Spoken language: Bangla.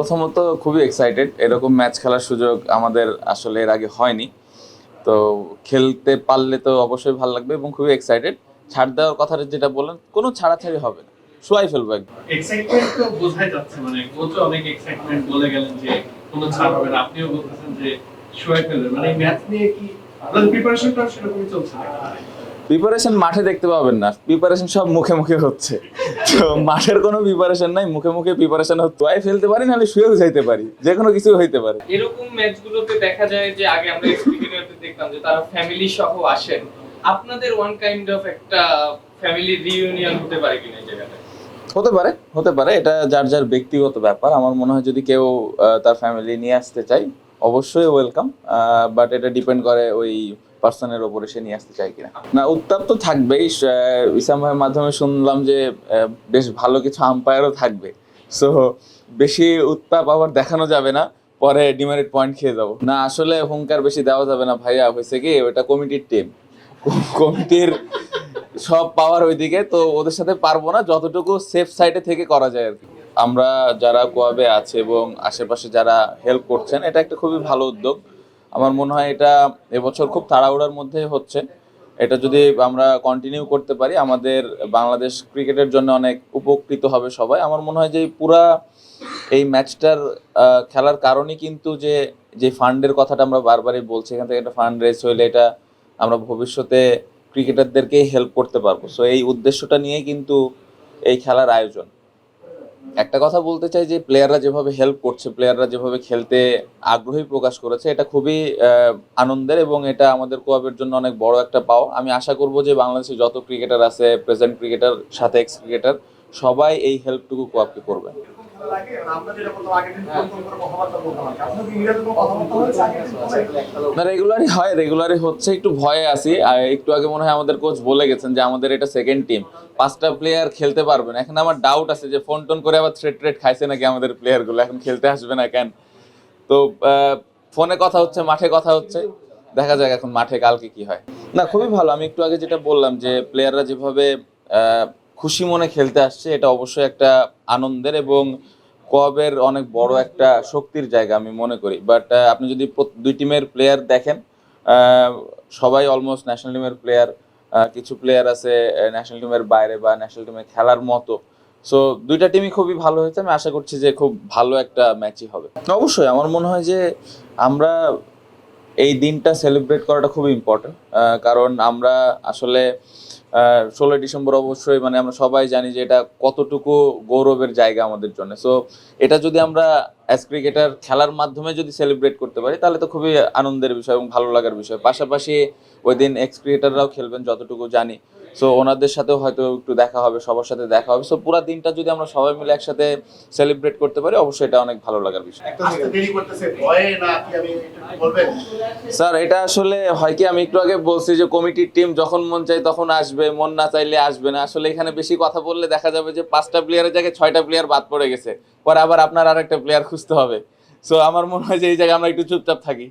প্রথমত খুবই এক্সাইটেড, এরকম ম্যাচ খেলার সুযোগ আমাদের আসলে এর আগে হয়নি। তো খেলতে পারলে তো অবশ্যই ভালো লাগবে এবং খুবই এক্সাইটেড। ছাড় দেওয়ার কথাটা যেটা বললেন, কোনো ছাড়াছাড়ি হবে না, শোয়াই ফেলবো একদম। এক্সাইটমেন্ট তো বোঝাই যাচ্ছে, মানে কোচ অনেক এক্সাইটমেন্ট বলে গেলেন যে কোনো ছাড় হবে না, আপনিও বলতেছেন যে শুয়ে ফেলবেন, মানে ম্যাচ নিয়ে কি আপনাদের প্রিপারেশনটা সেরকমই চলছে? প্রিপারেশন মাঠে দেখতে পাবেন না, প্রিপারেশন সব মুখে মুখে হচ্ছে। তো মাঠের কোনো প্রিপারেশন নাই, মুখে মুখে প্রিপারেশন হচ্ছে। শোয়াই ফেলতে পারি, নাহলে শুয়েও যাইতে পারি, যে কোনো কিছু হইতে পারে। এরকম ম্যাচগুলোতে দেখা যায় যে আগে আমরা এক্সপেরিয়েন্সে দেখতাম যে তারা ফ্যামিলি সহ আসেন, আপনাদের ওয়ান কাইন্ড অফ একটা ফ্যামিলি রিইউনিয়ন হতে পারে কিনা এই জায়গাটা? হতে পারে, এটা যার যার ব্যক্তিগত ব্যাপার। আমার মনে হয় যদি কেউ তার ফ্যামিলি নিয়ে আসতে চাই, অবশ্যই ওয়েলকাম, বাট এটা ডিপেন্ড করে ওই পার্সনের ওপরে, সে নিয়ে আসতে চায় কিনা। না, উত্তাপ তো থাকবেই। ইসাম ভাইয়ের মাধ্যমে শুনলাম যে বেশ ভালো কিছু আম্পায়ারও থাকবে। সো বেশি উত্তাপ আবার দেখানো যাবে না, পরে ডিমেরিট পয়েন্ট খেয়ে যাবো। না, আসলে হুঙ্কার বেশি দেওয়া যাবে না ভাইয়া, হয়েছে কি ওটা কমিটির টিম, কমিটির সব পাওয়ার ওইদিকে, তো ওদের সাথে পারবো না, যতটুকু সেফ সাইডে থেকে করা যায় আর কি। আমরা যারা কোয়াবে আছে এবং আশেপাশে যারা হেল্প করছেন, এটা একটা খুবই ভালো উদ্যোগ। আমার মনে হয় এটা এবছর খুব তাড়াহুড়ার মধ্যে হচ্ছে। এটা যদি আমরা কন্টিনিউ করতে পারি, আমাদের বাংলাদেশ ক্রিকেটের জন্য অনেক উপকৃত হবে সবাই। আমার মনে হয় যে পুরা এই ম্যাচটার খেলার কারণে কিন্তু যে যে ফান্ডের কথাটা আমরা বারবারই বলছি, এখান থেকে একটা ফান্ড রেজ হইলে এটা আমরা ভবিষ্যতে ক্রিকেটারদেরকে হেল্প করতে পারবো। সো এই উদ্দেশ্যটা নিয়ে কিন্তু এই খেলার আয়োজন। একটা কথা বলতে চাই যে প্লেয়াররা যেভাবে হেল্প করছে, প্লেয়াররা যেভাবে খেলতে আগ্রহী প্রকাশ করেছে, এটা খুবই আনন্দের এবং এটা আমাদের কোয়াবের জন্য অনেক বড় একটা পাও। আমি আশা করব যে বাংলাদেশে যত ক্রিকেটার আছে, প্রেজেন্ট ক্রিকেটার সাথে এক্স ক্রিকেটার, সবাই এই হেল্পটুকু কোয়াবকে করবেন। না, রেগুলারই হচ্ছে, একটু ভয়ে আছি। আর একটু আগে মনে হয় আমাদের কোচ বলে গেছেন যে আমাদের এটা সেকেন্ড টিম, 5টা প্লেয়ার খেলতে পারবে না। এখন আমার ডাউট আছে যে ফোন টোন করে আবার থ্রেট খাইছে নাকি আমাদের প্লেয়ার গুলো, এখন খেলতে আসবে না কেন। তো ফোনে কথা হচ্ছে, মাঠে কথা হচ্ছে, দেখা যাক এখন মাঠে কালকে কি হয়। না, খুবই ভালো। আমি একটু আগে যেটা বললাম যে প্লেয়াররা যেভাবে খুশি মনে খেলতে আসছে, এটা অবশ্যই একটা আনন্দের এবং কোয়াবের অনেক বড় একটা শক্তির জায়গা আমি মনে করি। বাট আপনি যদি দুই টিমের প্লেয়ার দেখেন, সবাই অলমোস্ট ন্যাশনাল টিমের প্লেয়ার। কিছু প্লেয়ার আছে ন্যাশনাল টিমের বাইরে বা ন্যাশনাল টিমে খেলার মতো। সো দুইটা টিমই খুবই ভালো হয়েছে, আমি আশা করছি যে খুব ভালো একটা ম্যাচই হবে। অবশ্যই আমার মনে হয় যে আমরা এই দিনটা সেলিব্রেট করাটা খুবই ইম্পর্টেন্ট, কারণ আমরা আসলে 16 ডিসেম্বর অবশ্যই, মানে আমরা সবাই জানি যে এটা কতটুকু গৌরবের জায়গা আমাদের জন্য। সো এটা যদি আমরা অ্যাজ ক্রিকেটার খেলার মাধ্যমে যদি সেলিব্রেট করতে পারি, তাহলে তো খুবই আনন্দের বিষয় এবং ভালো লাগার বিষয়। পাশাপাশি ওই দিন এক্স ক্রিকেটাররাও খেলবেন যতটুকু জানি। সো ওনাদের সাথেও হয়তো একটু দেখা হবে, সবার সাথে দেখা হবে। সো পুরো দিনটা যদি আমরা সবাই মিলে একসাথে সেলিব্রেট করতে পারি, অবশ্যই এটা অনেক ভালো লাগার বিষয়। স্যার, এটা আসলে হয় কি, আমি একটু আগে বলছি যে কমিটির টিম যখন মন চাই তখন আসবে, মন না চাইলে আসবে না। আসলে এখানে বেশি কথা বললে দেখা যাবে যে 5টা প্লেয়ারের জায়গায় 6টা প্লেয়ার বাদ পড়ে গেছে, পরে আবার আপনার আরেকটা প্লেয়ার খুঁজতে হবে। সো আমার মনে হয় যে এই জায়গায় আমরা একটু চুপচাপ থাকি।